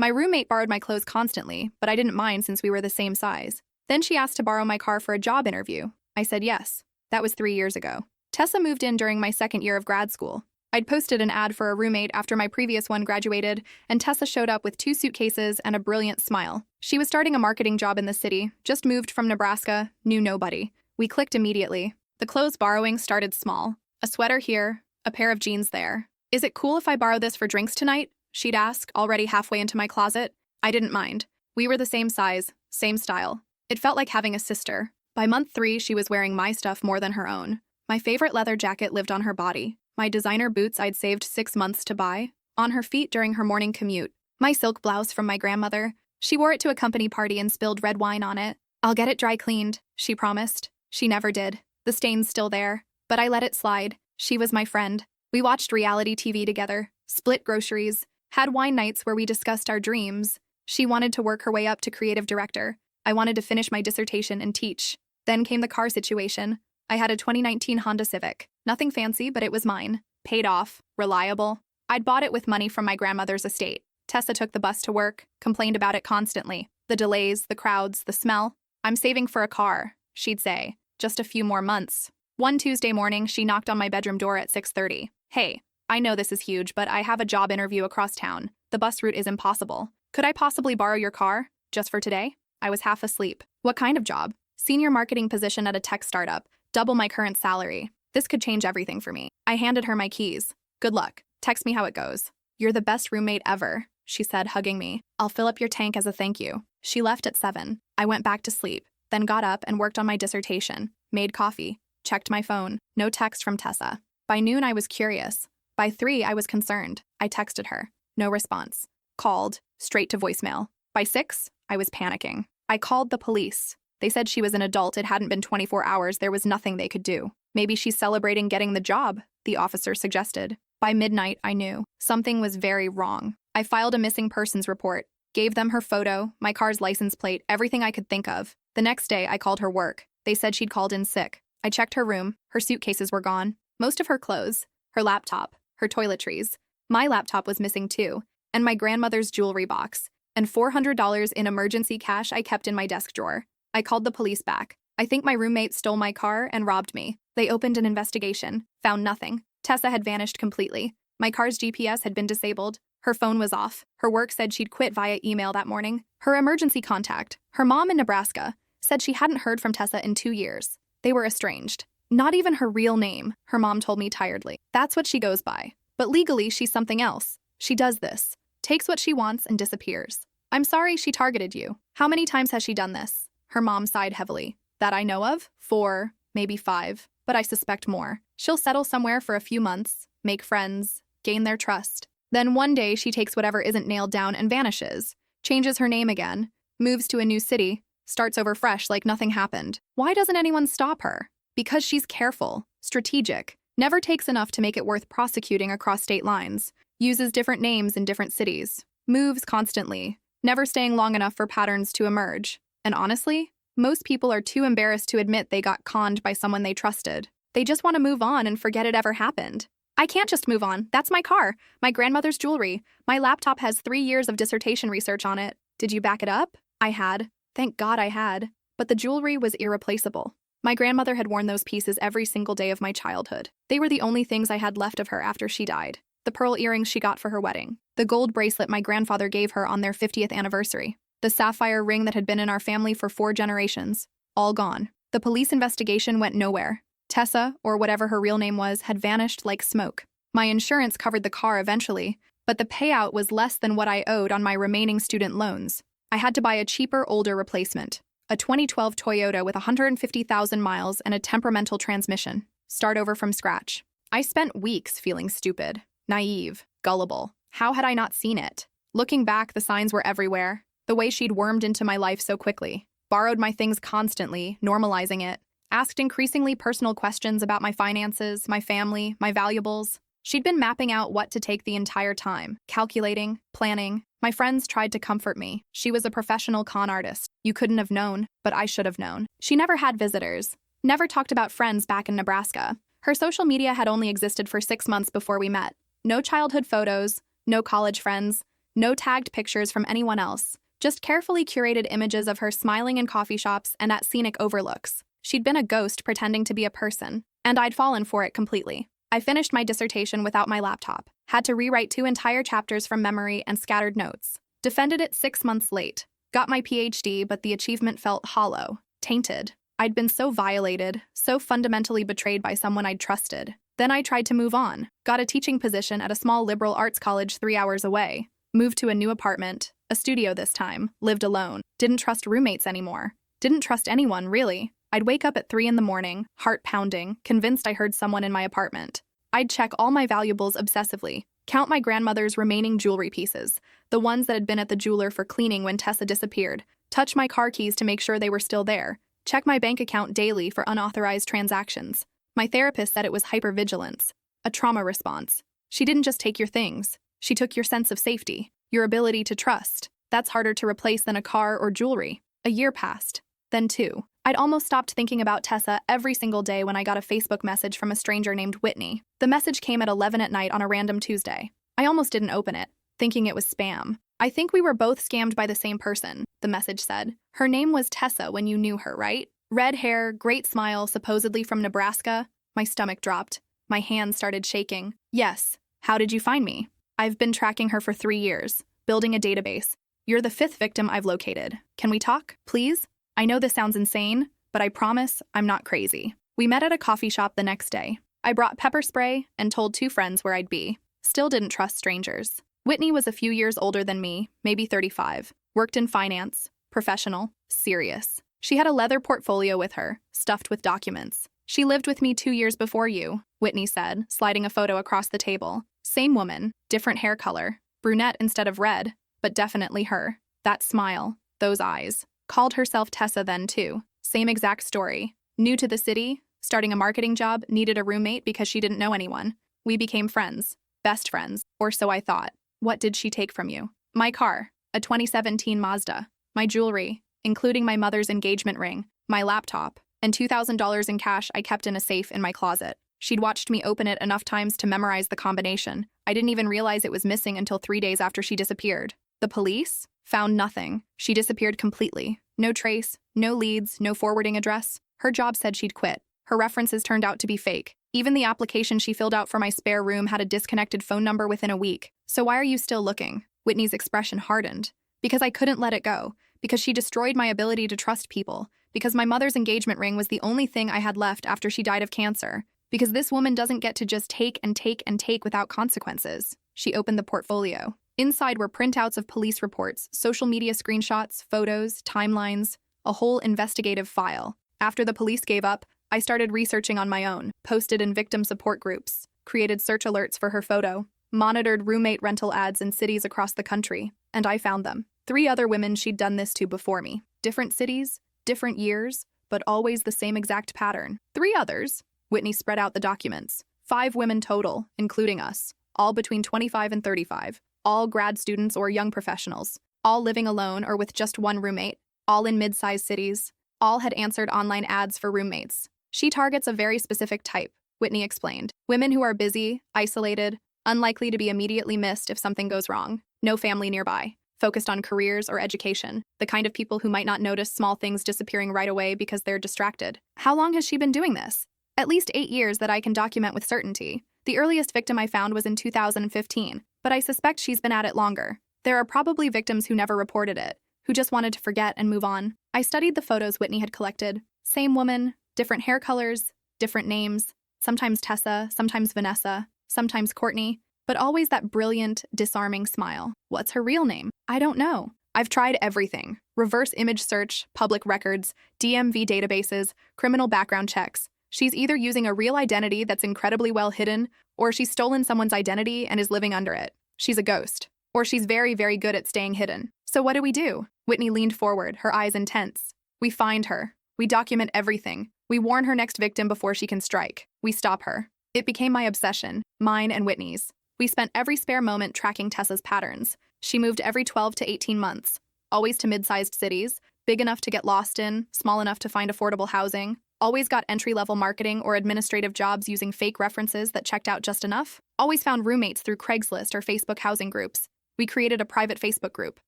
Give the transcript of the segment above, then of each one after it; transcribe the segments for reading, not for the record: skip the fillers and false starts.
My roommate borrowed my clothes constantly, but I didn't mind since we were the same size. Then she asked to borrow my car for a job interview. I said yes. That was 3 years ago. Tessa moved in during my second year of grad school. I'd posted an ad for a roommate after my previous one graduated, and Tessa showed up with 2 suitcases and a brilliant smile. She was starting a marketing job in the city, just moved from Nebraska, knew nobody. We clicked immediately. The clothes borrowing started small. A sweater here, a pair of jeans there. Is it cool if I borrow this for drinks tonight? She'd ask, already halfway into my closet. I didn't mind. We were the same size, same style. It felt like having a sister. By month 3, she was wearing my stuff more than her own. My favorite leather jacket lived on her body. My designer boots I'd saved 6 months to buy. On her feet during her morning commute. My silk blouse from my grandmother. She wore it to a company party and spilled red wine on it. I'll get it dry cleaned, she promised. She never did. The stain's still there. But I let it slide. She was my friend. We watched reality TV together, split groceries, had wine nights where we discussed our dreams. She wanted to work her way up to creative director. I wanted to finish my dissertation and teach. Then came the car situation. I had a 2019 Honda Civic. Nothing fancy, but it was mine. Paid off, reliable. I'd bought it with money from my grandmother's estate. Tessa took the bus to work, complained about it constantly. The delays, the crowds, the smell. I'm saving for a car, she'd say. Just a few more months. One Tuesday morning, she knocked on my bedroom door at 6:30. Hey, I know this is huge, but I have a job interview across town. The bus route is impossible. Could I possibly borrow your car? Just for today? I was half asleep. What kind of job? Senior marketing position at a tech startup. Double my current salary. This could change everything for me. I handed her my keys. Good luck. Text me how it goes. You're the best roommate ever, she said, hugging me. I'll fill up your tank as a thank you. She left at 7. I went back to sleep, then got up and worked on my dissertation. Made coffee. Checked my phone. No text from Tessa. By noon, I was curious. By 3, I was concerned. I texted her. No response. Called. Straight to voicemail. By 6, I was panicking. I called the police. They said she was an adult. It hadn't been 24 hours. There was nothing they could do. Maybe she's celebrating getting the job, the officer suggested. By midnight, I knew. Something was very wrong. I filed a missing persons report. Gave them her photo, my car's license plate, everything I could think of. The next day, I called her work. They said she'd called in sick. I checked her room. Her suitcases were gone. Most of her clothes. Her laptop. Her toiletries. My laptop was missing too. And my grandmother's jewelry box. And $400 in emergency cash I kept in my desk drawer. I called the police back. I think my roommate stole my car and robbed me. They opened an investigation. Found nothing. Tessa had vanished completely. My car's GPS had been disabled. Her phone was off. Her work said she'd quit via email that morning. Her emergency contact, her mom in Nebraska, said she hadn't heard from Tessa in 2 years. They were estranged. Not even her real name, her mom told me tiredly. That's what she goes by. But legally, she's something else. She does this. Takes what she wants and disappears. I'm sorry she targeted you. How many times has she done this? Her mom sighed heavily. That I know of? 4, maybe 5. But I suspect more. She'll settle somewhere for a few months, make friends, gain their trust. Then one day she takes whatever isn't nailed down and vanishes. Changes her name again. Moves to a new city. Starts over fresh like nothing happened. Why doesn't anyone stop her? Because she's careful, strategic, never takes enough to make it worth prosecuting across state lines, uses different names in different cities, moves constantly, never staying long enough for patterns to emerge. And honestly, most people are too embarrassed to admit they got conned by someone they trusted. They just want to move on and forget it ever happened. I can't just move on. That's my car, my grandmother's jewelry. My laptop has 3 years of dissertation research on it. Did you back it up? I had. Thank God I had. But the jewelry was irreplaceable. My grandmother had worn those pieces every single day of my childhood. They were the only things I had left of her after she died. The pearl earrings she got for her wedding. The gold bracelet my grandfather gave her on their 50th anniversary. The sapphire ring that had been in our family for 4 generations. All gone. The police investigation went nowhere. Tessa, or whatever her real name was, had vanished like smoke. My insurance covered the car eventually, but the payout was less than what I owed on my remaining student loans. I had to buy a cheaper, older replacement. A 2012 Toyota with 150,000 miles and a temperamental transmission. Start over from scratch. I spent weeks feeling stupid, naive, gullible. How had I not seen it? Looking back, the signs were everywhere. The way she'd wormed into my life so quickly. Borrowed my things constantly, normalizing it. Asked increasingly personal questions about my finances, my family, my valuables. She'd been mapping out what to take the entire time, calculating, planning. My friends tried to comfort me. She was a professional con artist. You couldn't have known, but I should have known. She never had visitors. Never talked about friends back in Nebraska. Her social media had only existed for 6 months before we met. No childhood photos, no college friends, No tagged pictures from anyone else, just carefully curated images of her smiling in coffee shops and at scenic overlooks. She'd been a ghost pretending to be a person, and I'd fallen for it completely. I finished my dissertation without my laptop, had to rewrite 2 entire chapters from memory and scattered notes. Defended it 6 months late. Got my PhD, but the achievement felt hollow, tainted. I'd been so violated, so fundamentally betrayed by someone I'd trusted. Then I tried to move on, got a teaching position at a small liberal arts college 3 hours away, moved to a new apartment, a studio this time, lived alone, didn't trust roommates anymore. Didn't trust anyone, really. I'd wake up at 3 in the morning, heart pounding, convinced I heard someone in my apartment. I'd check all my valuables obsessively, count my grandmother's remaining jewelry pieces, the ones that had been at the jeweler for cleaning when Tessa disappeared, touch my car keys to make sure they were still there, check my bank account daily for unauthorized transactions. My therapist said it was hypervigilance, a trauma response. She didn't just take your things, she took your sense of safety, your ability to trust. That's harder to replace than a car or jewelry. A year passed, then 2. I'd almost stopped thinking about Tessa every single day when I got a Facebook message from a stranger named Whitney. The message came at 11 at night on a random Tuesday. I almost didn't open it, thinking it was spam. I think we were both scammed by the same person, the message said. Her name was Tessa when you knew her, right? Red hair, great smile, supposedly from Nebraska. My stomach dropped. My hands started shaking. Yes. How did you find me? I've been tracking her for 3 years, building a database. You're the 5th victim I've located. Can we talk, please? I know this sounds insane, but I promise I'm not crazy. We met at a coffee shop the next day. I brought pepper spray and told 2 friends where I'd be. Still didn't trust strangers. Whitney was a few years older than me, maybe 35. Worked in finance, professional, serious. She had a leather portfolio with her, stuffed with documents. She lived with me 2 years before you, Whitney said, sliding a photo across the table. Same woman, different hair color, brunette instead of red, but definitely her. That smile, those eyes. Called herself Tessa then too. Same exact story. New to the city, starting a marketing job, needed a roommate because she didn't know anyone. We became friends. Best friends, or so I thought. What did she take from you? My car, a 2017 Mazda. My jewelry, including my mother's engagement ring, my laptop, and $2,000 in cash I kept in a safe in my closet. She'd watched me open it enough times to memorize the combination. I didn't even realize it was missing until 3 days after she disappeared. The police? Found nothing. She disappeared completely. No trace, no leads, no forwarding address. Her job said she'd quit. Her references turned out to be fake. Even the application she filled out for my spare room had a disconnected phone number within a week. So why are you still looking? Whitney's expression hardened. Because I couldn't let it go. Because she destroyed my ability to trust people. Because my mother's engagement ring was the only thing I had left after she died of cancer. Because this woman doesn't get to just take and take and take without consequences. She opened the portfolio. Inside were printouts of police reports, social media screenshots, photos, timelines, a whole investigative file. After the police gave up, I started researching on my own, posted in victim support groups, created search alerts for her photo, monitored roommate rental ads in cities across the country, and I found them. 3 other women she'd done this to before me. Different cities, different years, but always the same exact pattern. 3 others. Whitney spread out the documents. 5 women total, including us, all between 25 and 35. All grad students or young professionals, all living alone or with just one roommate, all in mid-sized cities, all had answered online ads for roommates. She targets a very specific type, Whitney explained. Women who are busy, isolated, unlikely to be immediately missed if something goes wrong, no family nearby, focused on careers or education, the kind of people who might not notice small things disappearing right away because they're distracted. How long has she been doing this? At least 8 years that I can document with certainty. The earliest victim I found was in 2015. But I suspect she's been at it longer. There are probably victims who never reported it, who just wanted to forget and move on. I studied the photos Whitney had collected. Same woman, different hair colors, different names, sometimes Tessa, sometimes Vanessa, sometimes Courtney, but always that brilliant, disarming smile. What's her real name? I don't know. I've tried everything. Reverse image search, public records, DMV databases, criminal background checks. She's either using a real identity that's incredibly well hidden, or she's stolen someone's identity and is living under it. She's a ghost. Or she's very, very good at staying hidden. So what do? Whitney leaned forward, her eyes intense. We find her. We document everything. We warn her next victim before she can strike. We stop her. It became my obsession, mine and Whitney's. We spent every spare moment tracking Tessa's patterns. She moved every 12 to 18 months, always to mid-sized cities, big enough to get lost in, small enough to find affordable housing, always got entry-level marketing or administrative jobs using fake references that checked out just enough, always found roommates through Craigslist or Facebook housing groups, We created a private Facebook group,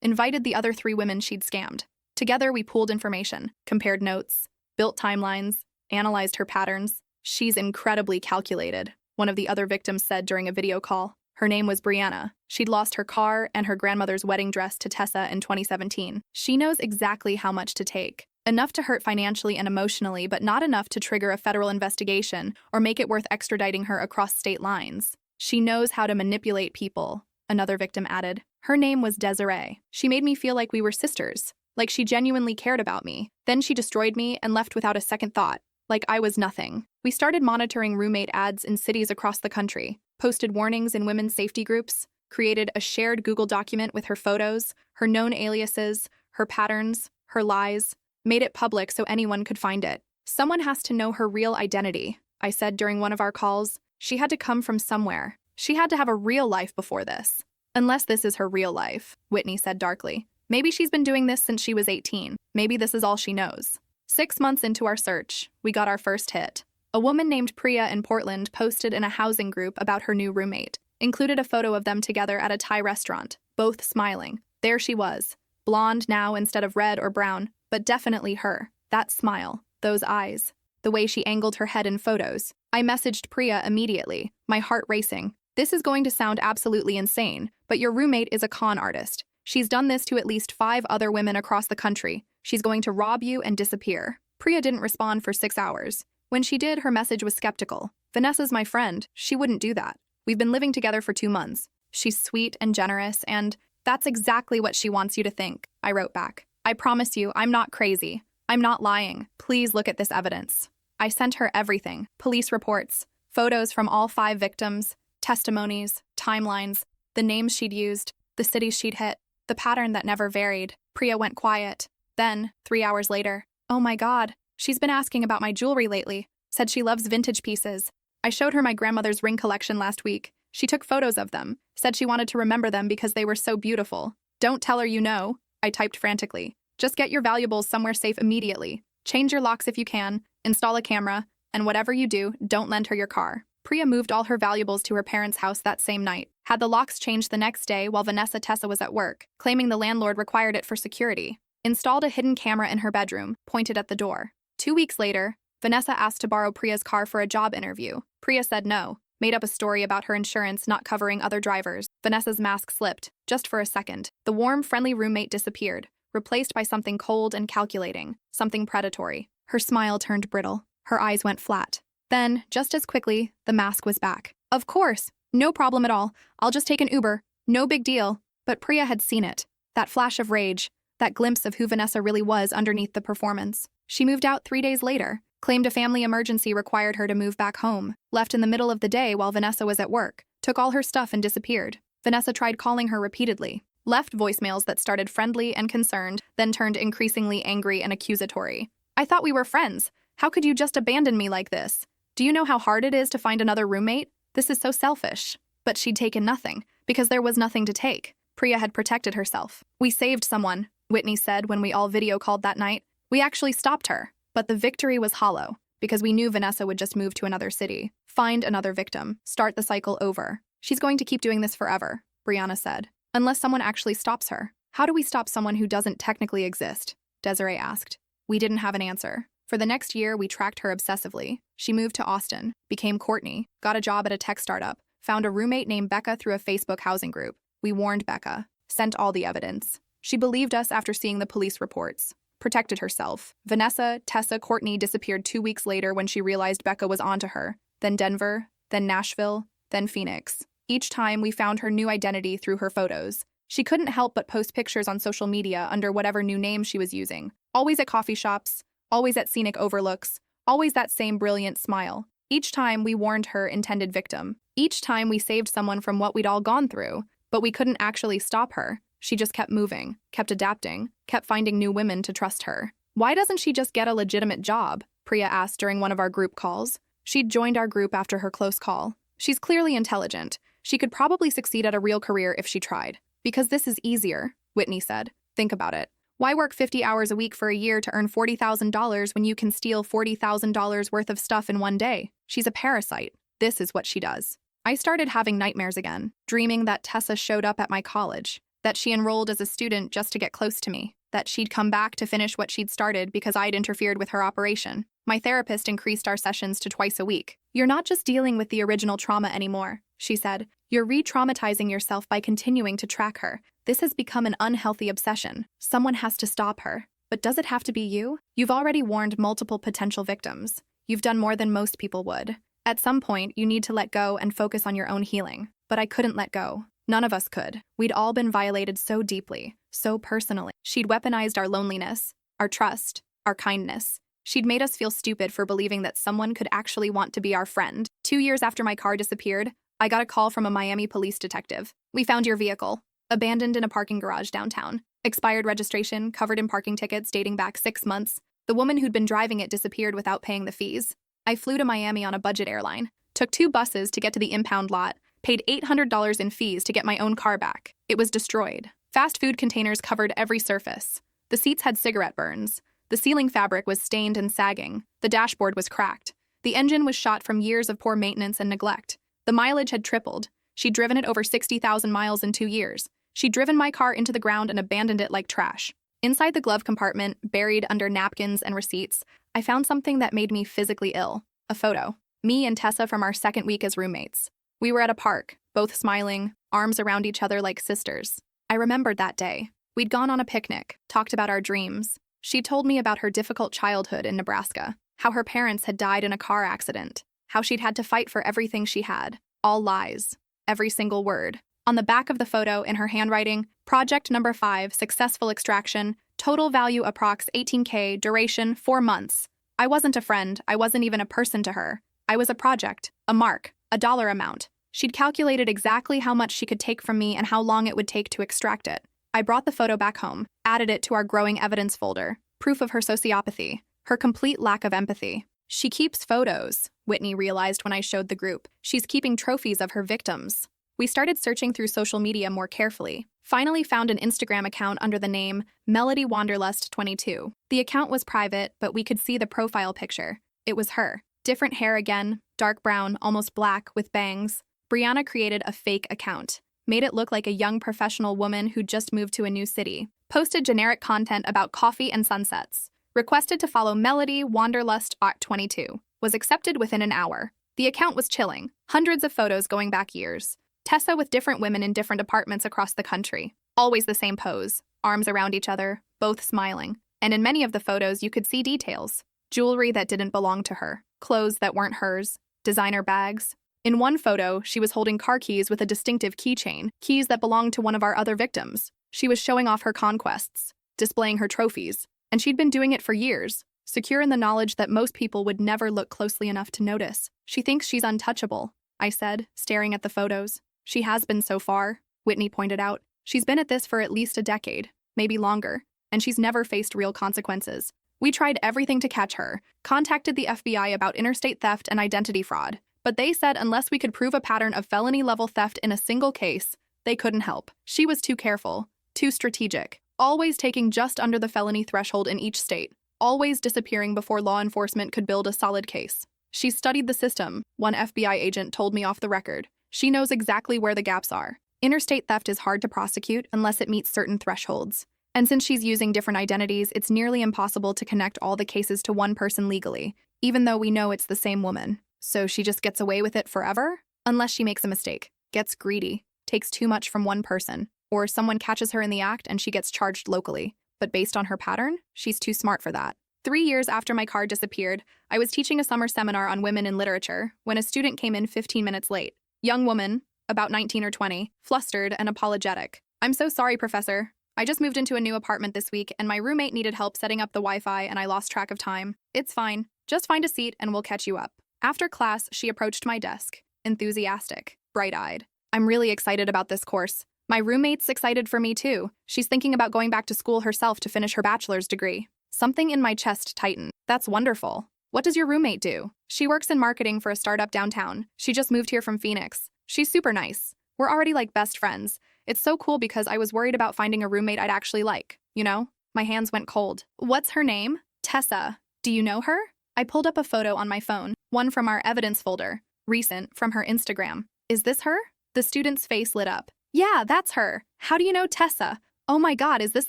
invited the other 3 women she'd scammed. Together, we pooled information, compared notes, built timelines, analyzed her patterns. She's incredibly calculated, one of the other victims said during a video call. Her name was Brianna. She'd lost her car and her grandmother's wedding dress to Tessa in 2017. She knows exactly how much to take. Enough to hurt financially and emotionally, but not enough to trigger a federal investigation or make it worth extraditing her across state lines. She knows how to manipulate people, another victim added. Her name was Desiree. She made me feel like we were sisters, like she genuinely cared about me. Then she destroyed me and left without a second thought, like I was nothing. We started monitoring roommate ads in cities across the country, posted warnings in women's safety groups, created a shared Google document with her photos, her known aliases, her patterns, her lies, made it public so anyone could find it. Someone has to know her real identity, I said during one of our calls. She had to come from somewhere. She had to have a real life before this. Unless this is her real life, Whitney said darkly. Maybe she's been doing this since she was 18. Maybe this is all she knows. 6 months into our search, we got our first hit. A woman named Priya in Portland posted in a housing group about her new roommate, included a photo of them together at a Thai restaurant, both smiling. There she was, blonde now instead of red or brown, but definitely her. That smile, those eyes, the way she angled her head in photos. I messaged Priya immediately, my heart racing. This is going to sound absolutely insane, but your roommate is a con artist. She's done this to at least 5 other women across the country. She's going to rob you and disappear. Priya didn't respond for 6 hours. When she did, her message was skeptical. Vanessa's my friend. She wouldn't do that. We've been living together for 2 months. She's sweet and generous, and that's exactly what she wants you to think, I wrote back. I promise you, I'm not crazy. I'm not lying. Please look at this evidence. I sent her everything. Police reports, photos from all 5 victims, testimonies, timelines, the names she'd used, the cities she'd hit, the pattern that never varied. Priya went quiet. Then, 3 hours later, oh my God, she's been asking about my jewelry lately. Said she loves vintage pieces. I showed her my grandmother's ring collection last week. She took photos of them. Said she wanted to remember them because they were so beautiful. Don't tell her you know, I typed frantically. Just get your valuables somewhere safe immediately. Change your locks if you can, install a camera, and whatever you do, don't lend her your car. Priya moved all her valuables to her parents' house that same night, had the locks changed the next day while Tessa was at work, claiming the landlord required it for security. Installed a hidden camera in her bedroom, pointed at the door. 2 weeks later, Vanessa asked to borrow Priya's car for a job interview. Priya said no, made up a story about her insurance not covering other drivers. Vanessa's mask slipped, just for a second. The warm, friendly roommate disappeared, replaced by something cold and calculating, something predatory. Her smile turned brittle. Her eyes went flat. Then, just as quickly, the mask was back. Of course, no problem at all. I'll just take an Uber. No big deal. But Priya had seen it. That flash of rage, that glimpse of who Vanessa really was underneath the performance. She moved out 3 days later, claimed a family emergency required her to move back home, left in the middle of the day while Vanessa was at work, took all her stuff and disappeared. Vanessa tried calling her repeatedly, left voicemails that started friendly and concerned, then turned increasingly angry and accusatory. I thought we were friends. How could you just abandon me like this? Do you know how hard it is to find another roommate? This is so selfish. But she'd taken nothing, because there was nothing to take. Priya had protected herself. We saved someone, Whitney said when we all video called that night. We actually stopped her. But the victory was hollow, because we knew Vanessa would just move to another city, find another victim, start the cycle over. She's going to keep doing this forever, Brianna said, unless someone actually stops her. How do we stop someone who doesn't technically exist? Desiree asked. We didn't have an answer. For the next year, we tracked her obsessively. She moved to Austin, became Courtney, got a job at a tech startup, found a roommate named Becca through a Facebook housing group. We warned Becca, sent all the evidence. She believed us after seeing the police reports, protected herself. Vanessa, Tessa, Courtney disappeared 2 weeks later when she realized Becca was onto her. Then Denver, then Nashville, then Phoenix. Each time we found her new identity through her photos. She couldn't help but post pictures on social media under whatever new name she was using. Always at coffee shops, always at scenic overlooks, always that same brilliant smile. Each time we warned her intended victim. Each time we saved someone from what we'd all gone through, but we couldn't actually stop her. She just kept moving, kept adapting, kept finding new women to trust her. Why doesn't she just get a legitimate job? Priya asked during one of our group calls. She'd joined our group after her close call. She's clearly intelligent. She could probably succeed at a real career if she tried. Because this is easier, Whitney said. Think about it. Why work 50 hours a week for a year to earn $40,000 when you can steal $40,000 worth of stuff in one day? She's a parasite. This is what she does. I started having nightmares again, dreaming that Tessa showed up at my college, that she enrolled as a student just to get close to me, that she'd come back to finish what she'd started because I'd interfered with her operation. My therapist increased our sessions to twice a week. "You're not just dealing with the original trauma anymore," she said. "You're re-traumatizing yourself by continuing to track her. This has become an unhealthy obsession. Someone has to stop her. But does it have to be you? You've already warned multiple potential victims. You've done more than most people would. At some point, you need to let go and focus on your own healing." But I couldn't let go. None of us could. We'd all been violated so deeply, so personally. She'd weaponized our loneliness, our trust, our kindness. She'd made us feel stupid for believing that someone could actually want to be our friend. 2 years after my car disappeared, I got a call from a Miami police detective. "We found your vehicle, abandoned in a parking garage downtown. Expired registration, covered in parking tickets dating back 6 months. The woman who'd been driving it disappeared without paying the fees." I flew to Miami on a budget airline, took 2 buses to get to the impound lot, paid $800 in fees to get my own car back. It was destroyed. Fast food containers covered every surface. The seats had cigarette burns. The ceiling fabric was stained and sagging. The dashboard was cracked. The engine was shot from years of poor maintenance and neglect. The mileage had tripled. She'd driven it over 60,000 miles in 2 years. She'd driven my car into the ground and abandoned it like trash. Inside the glove compartment, buried under napkins and receipts, I found something that made me physically ill. A photo. Me and Tessa from our second week as roommates. We were at a park, both smiling, arms around each other like sisters. I remembered that day. We'd gone on a picnic, talked about our dreams. She told me about her difficult childhood in Nebraska, how her parents had died in a car accident, how she'd had to fight for everything she had. All lies. Every single word. On the back of the photo, in her handwriting, Project number 5, successful extraction, total value approx 18K, duration 4 months. I wasn't a friend, I wasn't even a person to her. I was a project, a mark, a dollar amount. She'd calculated exactly how much she could take from me and how long it would take to extract it. I brought the photo back home, added it to our growing evidence folder, proof of her sociopathy, her complete lack of empathy. "She keeps photos," Whitney realized when I showed the group. "She's keeping trophies of her victims." We started searching through social media more carefully. Finally found an Instagram account under the name Melody Wanderlust 22. The account was private, but we could see the profile picture. It was her. Different hair again, dark brown, almost black, with bangs. Brianna created a fake account, made it look like a young professional woman who'd just moved to a new city, posted generic content about coffee and sunsets, requested to follow Melody Wanderlust 22, was accepted within an hour. The account was chilling, hundreds of photos going back years. Tessa with different women in different apartments across the country. Always the same pose, arms around each other, both smiling. And in many of the photos, you could see details. Jewelry that didn't belong to her, clothes that weren't hers, designer bags. In one photo, she was holding car keys with a distinctive keychain, keys that belonged to one of our other victims. She was showing off her conquests, displaying her trophies, and she'd been doing it for years, secure in the knowledge that most people would never look closely enough to notice. "She thinks she's untouchable," I said, staring at the photos. "She has been so far," Whitney pointed out. "She's been at this for at least a decade, maybe longer, and she's never faced real consequences. We tried everything to catch her, contacted the FBI about interstate theft and identity fraud, but they said unless we could prove a pattern of felony-level theft in a single case, they couldn't help. She was too careful, too strategic, always taking just under the felony threshold in each state, always disappearing before law enforcement could build a solid case. She's studied the system," one FBI agent told me off the record. "She knows exactly where the gaps are. Interstate theft is hard to prosecute unless it meets certain thresholds. And since she's using different identities, it's nearly impossible to connect all the cases to one person legally, even though we know it's the same woman. So she just gets away with it forever? Unless she makes a mistake, gets greedy, takes too much from one person, or someone catches her in the act and she gets charged locally. But based on her pattern, she's too smart for that." 3 years after my car disappeared, I was teaching a summer seminar on women in literature when a student came in 15 minutes late. Young woman, about 19 or 20, flustered and apologetic. "I'm so sorry, Professor. I just moved into a new apartment this week and my roommate needed help setting up the Wi-Fi and I lost track of time. It's fine. Just find a seat and we'll catch you up." After class, she approached my desk, enthusiastic, bright-eyed. "I'm really excited about this course. My roommate's excited for me too. She's thinking about going back to school herself to finish her bachelor's degree." Something in my chest tightened. "That's wonderful. What does your roommate do?" "She works in marketing for a startup downtown. She just moved here from Phoenix. She's super nice. We're already like best friends. It's so cool because I was worried about finding a roommate I'd actually like, you know?" My hands went cold. "What's her name?" "Tessa. Do you know her?" I pulled up a photo on my phone, one from our evidence folder, recent, from her Instagram. Is this her? The student's face lit up. Yeah, that's her. How do you know Tessa? Oh my god, is this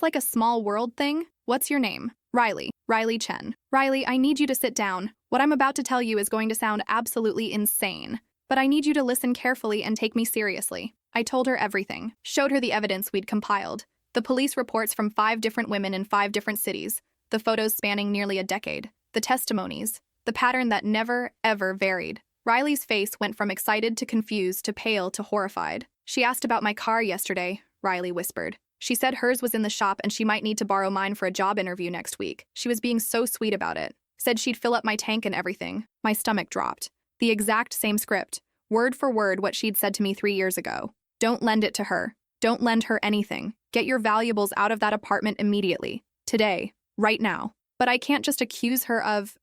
like a small world thing? What's your name? Riley. Riley Chen. Riley, I need you to sit down. What I'm about to tell you is going to sound absolutely insane. But I need you to listen carefully and take me seriously. I told her everything, showed her the evidence we'd compiled. The police reports from 5 different women in 5 different cities, the photos spanning nearly a decade, the testimonies, the pattern that never, ever varied. Riley's face went from excited to confused to pale to horrified. She asked about my car yesterday, Riley whispered. She said hers was in the shop and she might need to borrow mine for a job interview next week. She was being so sweet about it. Said she'd fill up my tank and everything. My stomach dropped. The exact same script, word for word what she'd said to me 3 years ago. Don't lend it to her. Don't lend her anything. Get your valuables out of that apartment immediately. Today. Right now. But I can't just accuse her of,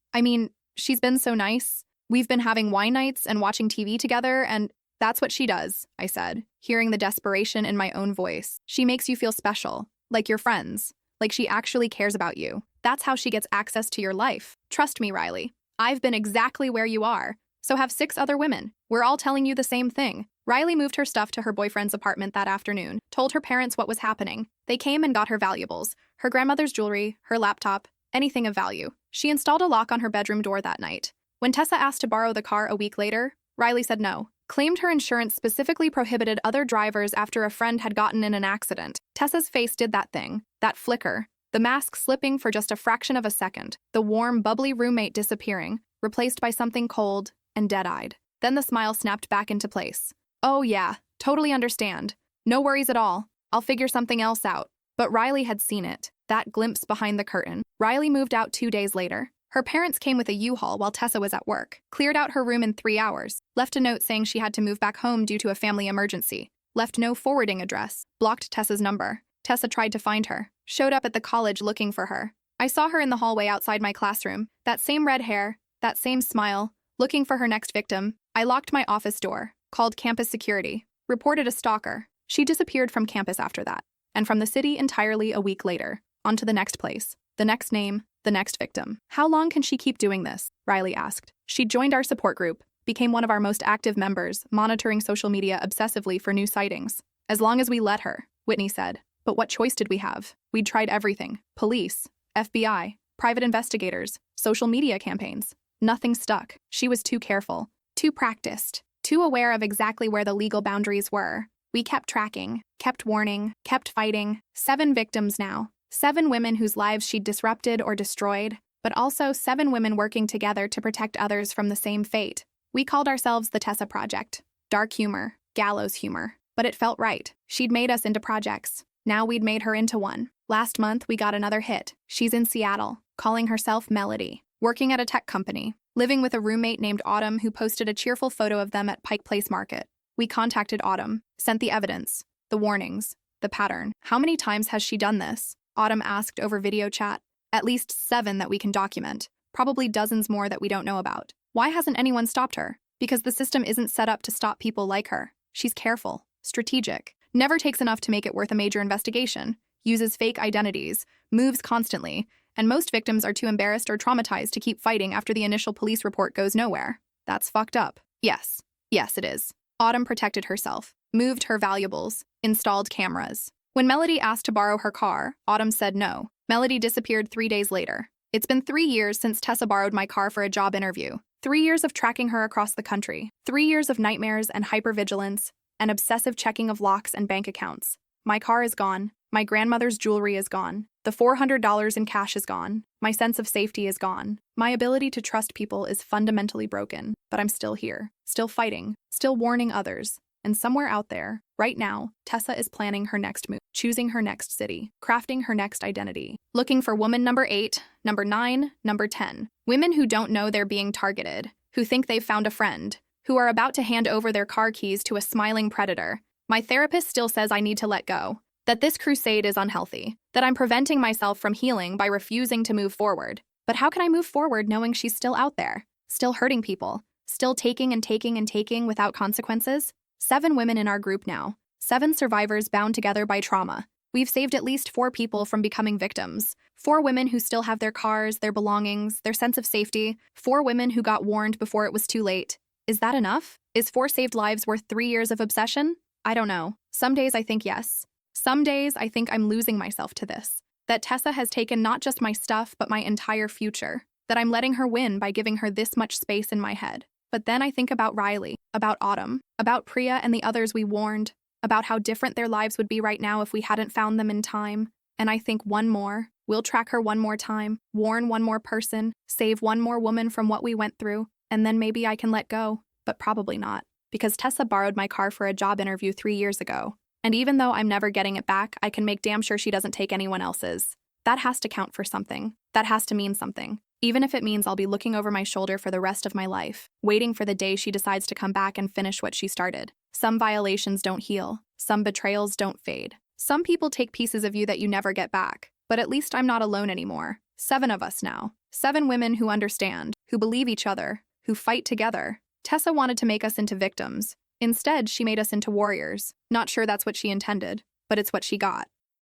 she's been so nice. We've been having wine nights and watching TV together, and that's what she does, I said, hearing the desperation in my own voice. She makes you feel special, like you're friends, like she actually cares about you. That's how she gets access to your life. Trust me, Riley. I've been exactly where you are. So have 6 other women. We're all telling you the same thing. Riley moved her stuff to her boyfriend's apartment that afternoon, told her parents what was happening. They came and got her valuables, her grandmother's jewelry, her laptop, anything of value. She installed a lock on her bedroom door that night. When Tessa asked to borrow the car a week later, Riley said no, claimed her insurance specifically prohibited other drivers after a friend had gotten in an accident. Tessa's face did that thing, that flicker, the mask slipping for just a fraction of a second, the warm, bubbly roommate disappearing, replaced by something cold and dead-eyed. Then the smile snapped back into place. Oh yeah, totally understand. No worries at all. I'll figure something else out. But Riley had seen it, that glimpse behind the curtain. Riley moved out 2 days later. Her parents came with a U-Haul while Tessa was at work, cleared out her room in 3 hours, left a note saying she had to move back home due to a family emergency, left no forwarding address, blocked Tessa's number. Tessa tried to find her, showed up at the college looking for her. I saw her in the hallway outside my classroom, that same red hair, that same smile, looking for her next victim. I locked my office door, called campus security, reported a stalker. She disappeared from campus after that, and from the city entirely a week later, on to the next place, the next name, the next victim. How long can she keep doing this? Riley asked. She joined our support group, became one of our most active members, monitoring social media obsessively for new sightings. As long as we let her, Whitney said. But what choice did we have? We'd tried everything. Police, FBI, private investigators, social media campaigns. Nothing stuck. She was too careful, too practiced, too aware of exactly where the legal boundaries were. We kept tracking, kept warning, kept fighting. 7 victims now. 7 women whose lives she'd disrupted or destroyed, but also 7 women working together to protect others from the same fate. We called ourselves the Tessa Project. Dark humor, gallows humor. But it felt right. She'd made us into projects. Now we'd made her into one. Last month, we got another hit. She's in Seattle, calling herself Melody, working at a tech company, living with a roommate named Autumn who posted a cheerful photo of them at Pike Place Market. We contacted Autumn, sent the evidence, the warnings, the pattern. How many times has she done this? Autumn asked over video chat. At least 7 that we can document, probably dozens more that we don't know about. Why hasn't anyone stopped her? Because the system isn't set up to stop people like her. She's careful, strategic, never takes enough to make it worth a major investigation, uses fake identities, moves constantly, and most victims are too embarrassed or traumatized to keep fighting after the initial police report goes nowhere. That's fucked up. Yes, it is. Autumn protected herself, moved her valuables, installed cameras. When Melody asked to borrow her car, Autumn said no. Melody disappeared 3 days later. It's been 3 years since Tessa borrowed my car for a job interview. 3 years of tracking her across the country. 3 years of nightmares and hypervigilance, and obsessive checking of locks and bank accounts. My car is gone. My grandmother's jewelry is gone. The $400 in cash is gone. My sense of safety is gone. My ability to trust people is fundamentally broken, but I'm still here, still fighting, still warning others. And somewhere out there, right now, Tessa is planning her next move, choosing her next city, crafting her next identity, looking for woman number 8, number 9, number 10. Women who don't know they're being targeted, who think they've found a friend, who are about to hand over their car keys to a smiling predator. My therapist still says I need to let go, that this crusade is unhealthy, that I'm preventing myself from healing by refusing to move forward. But how can I move forward knowing she's still out there, still hurting people, still taking and taking and taking without consequences? 7 women in our group now, 7 survivors bound together by trauma. We've saved at least 4 people from becoming victims. 4 women who still have their cars, their belongings, their sense of safety. 4 women who got warned before it was too late. Is that enough? Is 4 saved lives worth 3 years of obsession? I don't know. Some days I think yes. Some days I think I'm losing myself to this. That Tessa has taken not just my stuff, but my entire future. That I'm letting her win by giving her this much space in my head. But then I think about Riley, about Autumn, about Priya and the others we warned, about how different their lives would be right now if we hadn't found them in time. And I think one more. We'll track her one more time, warn one more person, save one more woman from what we went through, and then maybe I can let go. But probably not. Because Tessa borrowed my car for a job interview 3 years ago. And even though I'm never getting it back, I can make damn sure she doesn't take anyone else's. That has to count for something. That has to mean something. Even if it means I'll be looking over my shoulder for the rest of my life, waiting for the day she decides to come back and finish what she started. Some violations don't heal. Some betrayals don't fade. Some people take pieces of you that you never get back. But at least I'm not alone anymore. 7 of us now. 7 women who understand, who believe each other, who fight together. Tessa wanted to make us into victims. Instead, she made us into warriors. Not sure that's what she intended, but it's what she got.